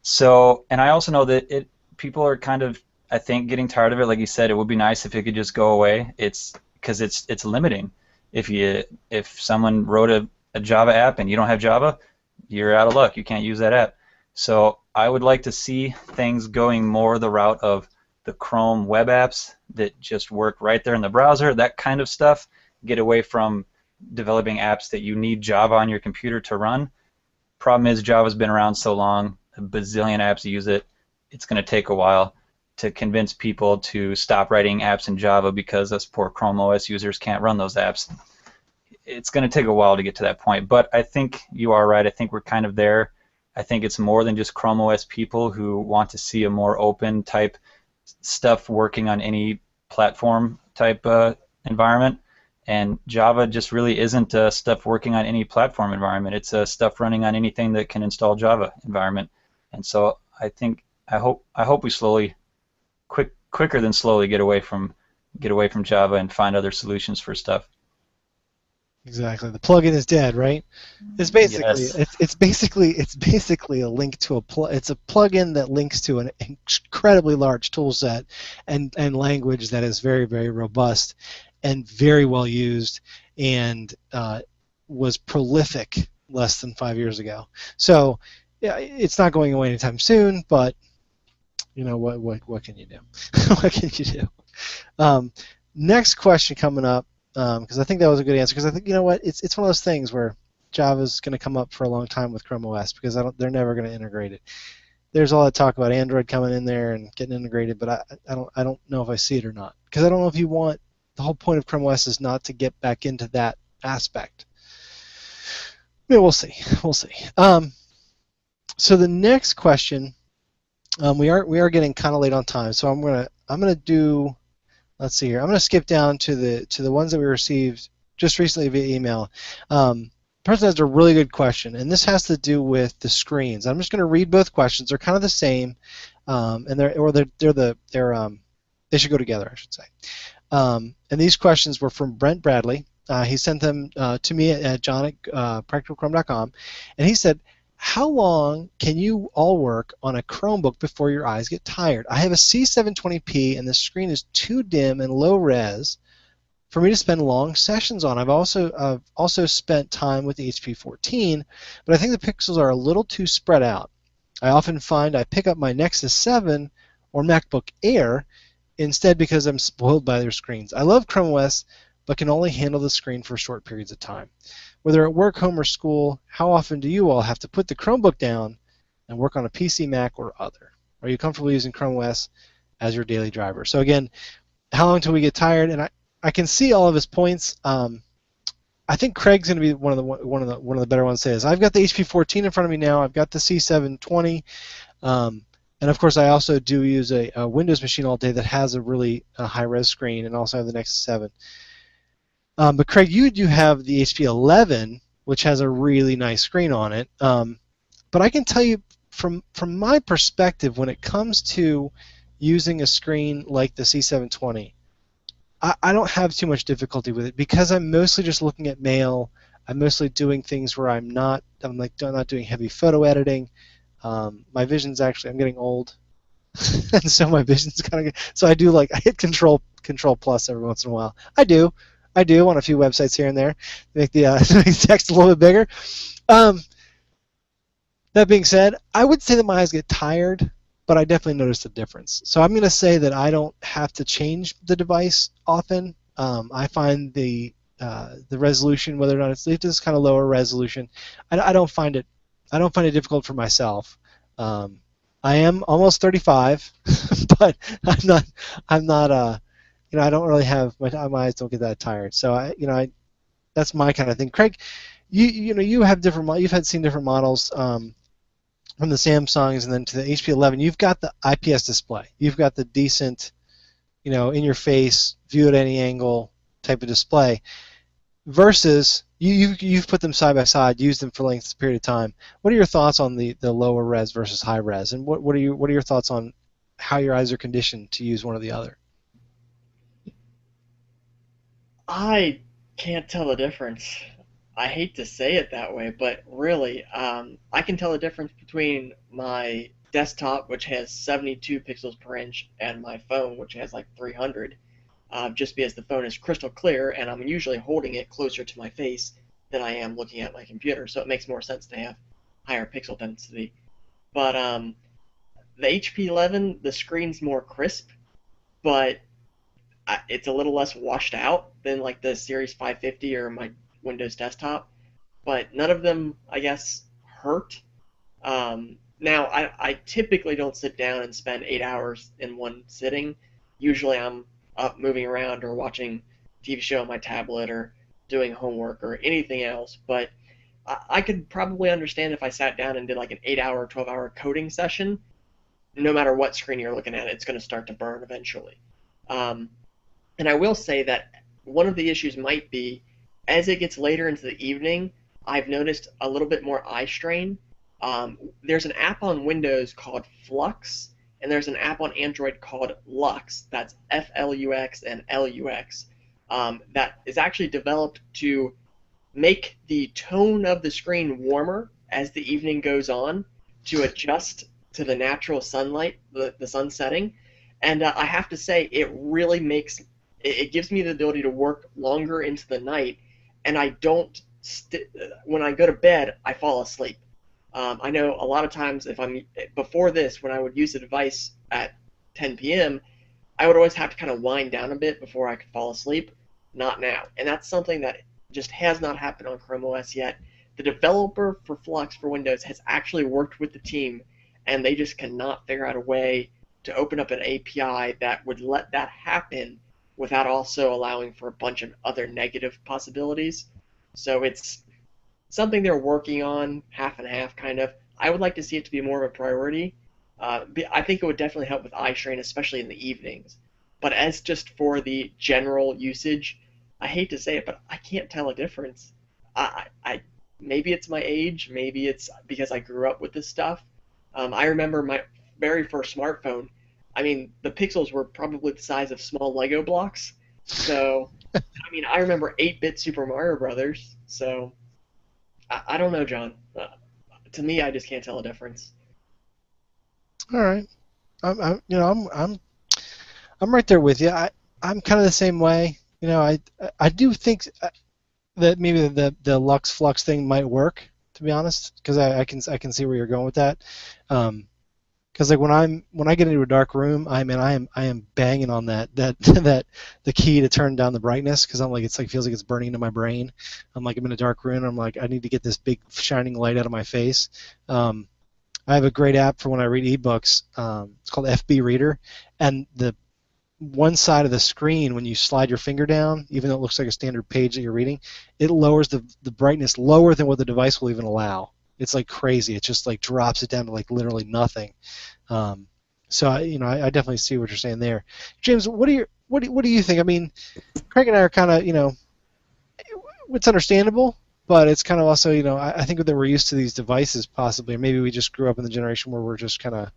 So, and I also know that people are kind of, I think, getting tired of it. Like you said, it would be nice if it could just go away. It's because it's limiting. If someone wrote a Java app and you don't have Java, you're out of luck. You can't use that app. So I would like to see things going more the route of the Chrome web apps that just work right there in the browser, that kind of stuff. Get away from developing apps that you need Java on your computer to run. Problem is, Java's been around so long, a bazillion apps use it. It's going to take a while to convince people to stop writing apps in Java because us poor Chrome OS users can't run those apps. It's going to take a while to get to that point, but I think you are right. I think we're kind of there. I think it's more than just Chrome OS people who want to see a more open type stuff working on any platform type environment. And Java just really isn't stuff working on any platform environment. It's stuff running on anything that can install Java environment. And so I hope we slowly, quicker than slowly, get away from Java and find other solutions for stuff. Exactly. The plugin is dead, right? It's basically Yes. it's basically a link to it's a plugin that links to an incredibly large tool set and language that is very, very robust and very well used and was prolific less than 5 years ago. So yeah, it's not going away anytime soon, but what can you do? What can you do? Next question coming up, because I think that was a good answer. Because I think it's one of those things where Java's going to come up for a long time with Chrome OS because they're never going to integrate it. There's all that talk about Android coming in there and getting integrated, but I don't know if I see it or not, because I don't know if you want. The whole point of Chrome OS is not to get back into that aspect. Yeah, we'll see. We'll see. So the next question We are getting kind of late on time, so I'm gonna do. Let's see here. I'm gonna skip down to the ones that we received just recently via email. Person has a really good question, and this has to do with the screens. I'm just gonna read both questions. They're kind of the same, and they should go together, I should say. And these questions were from Brent Bradley. He sent them to me at John at practicalchrome.com, and he said, how long can you all work on a Chromebook before your eyes get tired? I have a C720p, and the screen is too dim and low res for me to spend long sessions on. I've also spent time with the HP 14, but I think the pixels are a little too spread out. I often find I pick up my Nexus 7 or MacBook Air instead because I'm spoiled by their screens. I love Chrome OS, but can only handle the screen for short periods of time. Whether at work, home, or school, how often do you all have to put the Chromebook down and work on a PC, Mac, or other? Are you comfortable using Chrome OS as your daily driver? So again, how long till we get tired? And I can see all of his points. I think Craig's going to be one of the better ones to say this. I've got the HP 14 in front of me now. I've got the C720. And of course, I also do use a Windows machine all day that has a really high-res screen, and also have the Nexus 7. But Craig, you do have the HP 11, which has a really nice screen on it. But I can tell you from my perspective, when it comes to using a screen like the C720, I don't have too much difficulty with it because I'm mostly just looking at mail. I'm mostly doing things where I'm not doing heavy photo editing. My vision's I'm getting old, and so my vision's kind of. So I hit Control Plus every once in a while. I do on a few websites here and there, make the make the text a little bit bigger. That being said, I would say that my eyes get tired, but I definitely notice a difference. So I'm going to say that I don't have to change the device often. I find the resolution, whether or not it's this kind of lower resolution, I don't find it difficult for myself. I am almost 35, but I'm not. I don't really have my eyes don't get that tired. So that's my kind of thing. Craig, you have you've seen different models from the Samsungs and then to the HP 11. You've got the IPS display. You've got the decent, in your face, view at any angle type of display. Versus you've put them side by side, used them for lengths period of time. What are your thoughts on the lower res versus high res, and what are your thoughts on how your eyes are conditioned to use one or the other? I can't tell the difference. I hate to say it that way, but really, I can tell the difference between my desktop, which has 72 pixels per inch, and my phone, which has like 300, just because the phone is crystal clear, and I'm usually holding it closer to my face than I am looking at my computer, so it makes more sense to have higher pixel density. But the HP 11, the screen's more crisp, but it's a little less washed out than like the Series 550 or my Windows desktop, but none of them, I guess, hurt. Now, I typically don't sit down and spend 8 hours in one sitting. Usually I'm up moving around or watching a TV show on my tablet or doing homework or anything else, but I could probably understand if I sat down and did like an 8-hour, 12-hour coding session. No matter what screen you're looking at, it's going to start to burn eventually. And I will say that one of the issues might be, as it gets later into the evening, I've noticed a little bit more eye strain. There's an app on Windows called Flux, and there's an app on Android called Lux. That's Flux and Lux. That is actually developed to make the tone of the screen warmer as the evening goes on to adjust to the natural sunlight, the sun setting. And I have to say, it really it gives me the ability to work longer into the night, and I don't when I go to bed, I fall asleep. I know a lot of times before this, when I would use the device at 10 p.m., I would always have to kind of wind down a bit before I could fall asleep. Not now. And that's something that just has not happened on Chrome OS yet. The developer for Flux for Windows has actually worked with the team, and they just cannot figure out a way to open up an API that would let that happen without also allowing for a bunch of other negative possibilities. So it's something they're working on, half and half kind of. I would like to see it to be more of a priority, I think it would definitely help with eye strain, especially in the evenings. But as just for the general usage, I hate to say it, but I can't tell a difference. Maybe it's my age, maybe it's because I grew up with this stuff. I remember my very first smartphone. I mean, the pixels were probably the size of small Lego blocks. So, I mean, I remember 8-bit Super Mario Brothers. So, I don't know, John. To me, I just can't tell a difference. All right. I'm right there with you. I'm kind of the same way. I do think that maybe the Lux Flux thing might work, to be honest, because I can see where you're going with that. Because like when I get into a dark room, I am banging on that the key to turn down the brightness, because I'm like, it's like feels like it's burning into my brain. I'm like, I'm in a dark room. I'm like, I need to get this big shining light out of my face. I have a great app for when I read ebooks. It's called FB Reader, and the one side of the screen, when you slide your finger down, even though it looks like a standard page that you're reading, it lowers the brightness lower than what the device will even allow. It's like crazy. It just like drops it down to like literally nothing. So I definitely see what you're saying there. James, what do you think? I mean, Craig and I are kind of, it's understandable, but it's kind of also, I think that we're used to these devices possibly, or maybe we just grew up in the generation where we're just kind of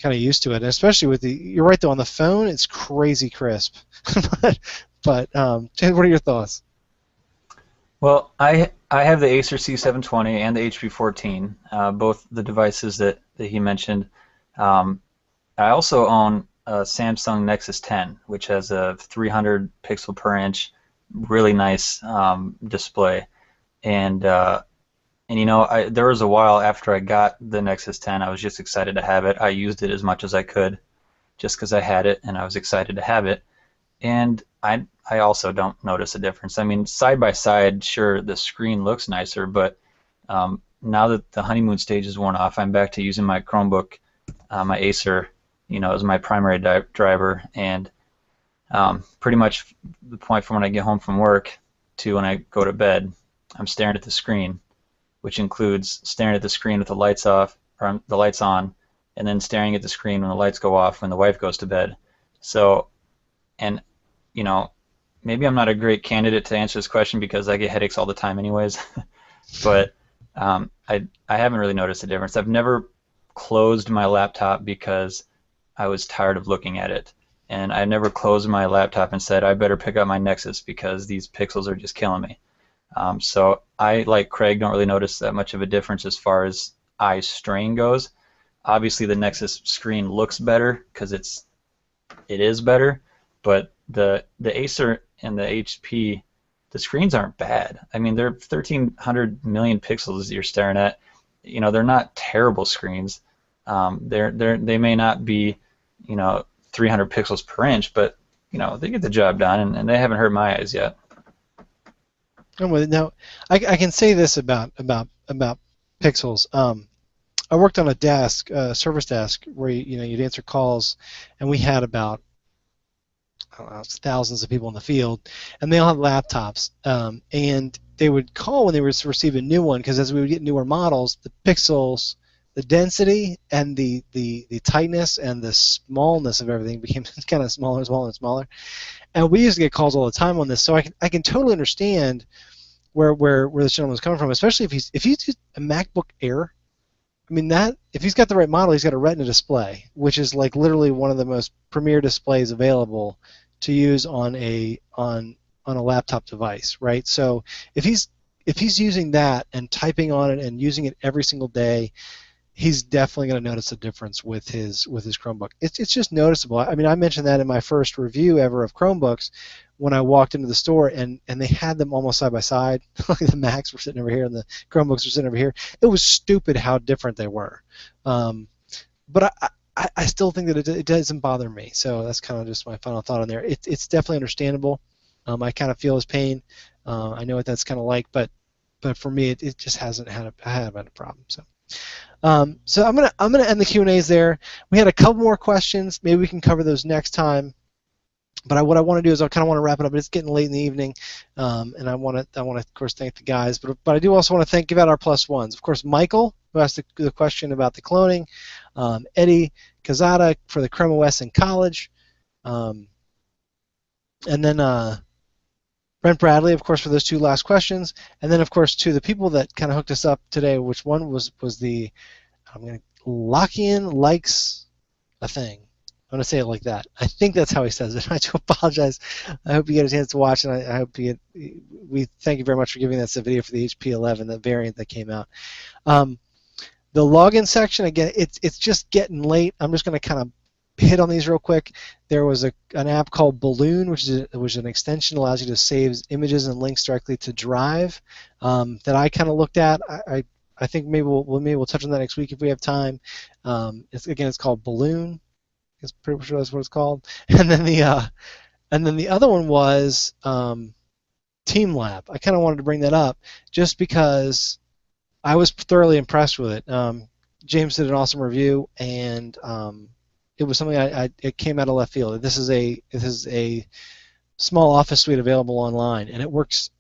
used to it, and especially with you're right though, on the phone it's crazy crisp. but James, what are your thoughts? Well, I have the Acer C720 and the HP 14, both the devices that he mentioned. I also own a Samsung Nexus 10, which has a 300 pixel per inch, really nice display. And there was a while after I got the Nexus 10, I was just excited to have it. I used it as much as I could just because I had it and I was excited to have it. And I also don't notice a difference. I mean, side by side, sure, the screen looks nicer, but now that the honeymoon stage is worn off, I'm back to using my Chromebook, my Acer, as my primary driver, and pretty much the point from when I get home from work to when I go to bed, I'm staring at the screen, which includes staring at the screen with the lights off, or the lights on, and then staring at the screen when the lights go off when the wife goes to bed. So, and maybe I'm not a great candidate to answer this question because I get headaches all the time anyways, but I haven't really noticed a difference. I've never closed my laptop because I was tired of looking at it, and I never closed my laptop and said, I better pick up my Nexus because these pixels are just killing me. So I, like Craig, don't really notice that much of a difference as far as eye strain goes. Obviously, the Nexus screen looks better because it is better, but the Acer and the HP, the screens aren't bad. I mean, they're 1,300 million pixels that you're staring at. They're not terrible screens. They may not be, 300 pixels per inch, but they get the job done, and they haven't hurt my eyes yet. Now, I can say this about pixels. I worked on a desk, service desk, where you'd answer calls, and we had about thousands of people in the field, and they all had laptops, and they would call when they would receive a new one, because as we would get newer models, the pixels, the density, and the tightness and the smallness of everything became kind of smaller and smaller and smaller. And we used to get calls all the time on this, so I can totally understand where this gentleman was coming from, especially if he's used a MacBook Air. I mean, that if he's got the right model, he's got a Retina display, which is like literally one of the most premier displays available to use on a laptop device, right? So if he's using that and typing on it and using it every single day, he's definitely going to notice a difference with his Chromebook. It's just noticeable. I mean, I mentioned that in my first review ever of Chromebooks when I walked into the store, and they had them almost side by side. Like the Macs were sitting over here and the Chromebooks were sitting over here. It was stupid how different they were. But I still think that it doesn't bother me. So that's kind of just my final thought on there. It's definitely understandable. I kind of feel his pain. I know what that's kind of like, but for me, it just hasn't had a problem. So I'm gonna end the Q&As there. We had a couple more questions. Maybe we can cover those next time. But what I want to do is I kind of want to wrap it up. It's getting late in the evening, and I want to of course thank the guys. But I do also want to give out our plus ones. Of course, Michael who asked the question about the cloning, Eddie Kazada for the Chrome OS in college, and then Brent Bradley, of course, for those 2 last questions, and then, of course, to the people that kind of hooked us up today, which one was the Lockian likes a thing. I'm going to say it like that. I think that's how he says it. I do apologize. I hope you get a chance to watch, and I hope we thank you very much for giving us a video for the HP11, the variant that came out. The login section, again, it's just getting late. I'm just going to kind of hit on these real quick. There was an app called Balloon, which is an extension that allows you to save images and links directly to Drive that I kind of looked at. I think maybe we'll touch on that next week if we have time. It's called Balloon. It's pretty sure that's what it's called. And then the other one was TeamLab. I kind of wanted to bring that up just because I was thoroughly impressed with it. James did an awesome review, and it was something it came out of left field. This is a small office suite available online, and it works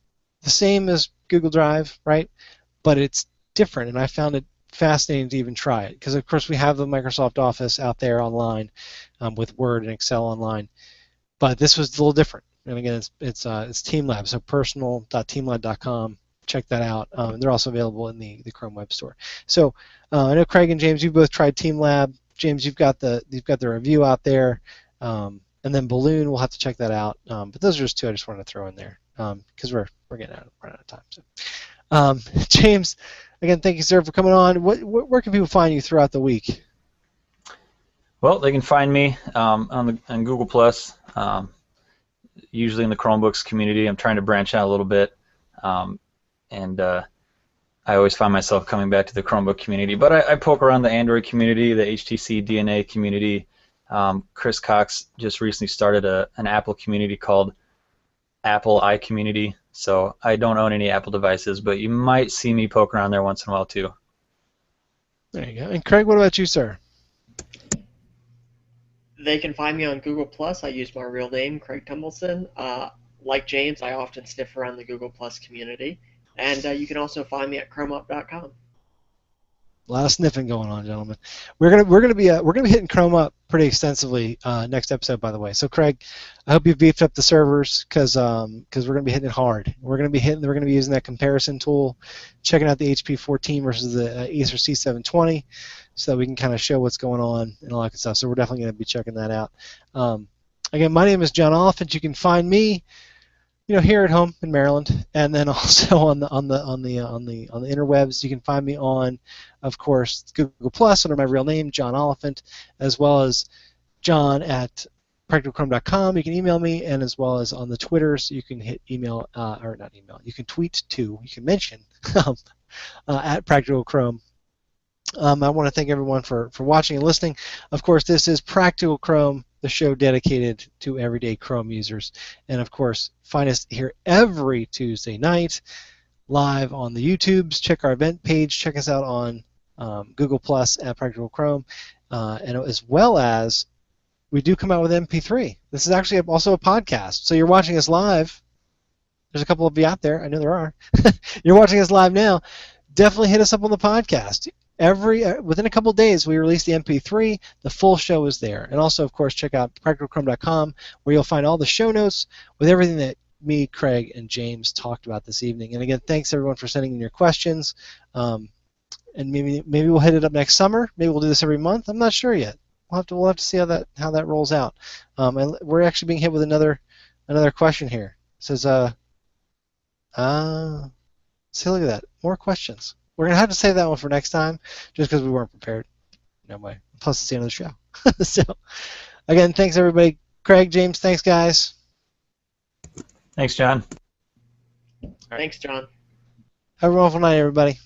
the same as Google Drive, right? But it's different, and I found it fascinating to even try it because, of course, we have the Microsoft Office out there online with Word and Excel online, but this was a little different. And again, it's TeamLab, so personal.teamlab.com. Check that out. They're also available in the Chrome Web Store. So I know Craig and James, you both tried TeamLab. James, you've got the review out there, and then Balloon, we'll have to check that out. But those are just 2 I just wanted to throw in there because we're running out of time. So, James, again, thank you, sir, for coming on. Where can people find you throughout the week? Well, they can find me on Google Plus, usually in the Chromebooks community. I'm trying to branch out a little bit, and I always find myself coming back to the Chromebook community, but I poke around the Android community, the HTC DNA community. Chris Cox just recently started an Apple community called Apple iCommunity, so I don't own any Apple devices, but you might see me poke around there once in a while too. There you go. And Craig, what about you, sir? They can find me on Google Plus. I use my real name, Craig Tumblison. Like James, I often sniff around the Google Plus community. And you can also find me at chromeup.com. A lot of sniffing going on, gentlemen. We're gonna be hitting Chrome Up pretty extensively next episode, by the way. So Craig, I hope you've beefed up the servers because we're gonna be hitting it hard. We're gonna be using that comparison tool, checking out the HP 14 versus the Acer C720, so that we can kind of show what's going on and all that good stuff. So we're definitely gonna be checking that out. Again, my name is John Oliphant. You can find me, here at home in Maryland, and then also on the interwebs. You can find me on, of course, Google Plus under my real name, John Oliphant, as well as John at practicalchrome.com. You can email me, and as well as on the Twitters, you can hit email or not email. You can tweet to. You can mention at practicalchrome. I want to thank everyone for watching and listening. Of course, this is Practical Chrome, the show dedicated to everyday Chrome users. And of course, find us here every Tuesday night, live on the YouTubes. Check our event page. Check us out on Google Plus at Practical Chrome, and as well as we do come out with MP3. This is actually also a podcast. So you're watching us live. There's a couple of you out there. I know there are. You're watching us live now. Definitely hit us up on the podcast. Within a couple of days, we release the MP3. The full show is there. And also, of course, check out practicalchrome.com, where you'll find all the show notes with everything that me, Craig, and James talked about this evening. And again, thanks everyone for sending in your questions. And maybe we'll hit it up next summer. Maybe we'll do this every month. I'm not sure yet. We'll have to see how that rolls out. And we're actually being hit with another question here. It says, see, look at that, more questions. We're gonna have to save that one for next time, just because we weren't prepared. No way. Plus, it's the end of the show. So, again, thanks everybody. Craig, James, thanks guys. Thanks, John. Thanks, John. Have a wonderful night, everybody.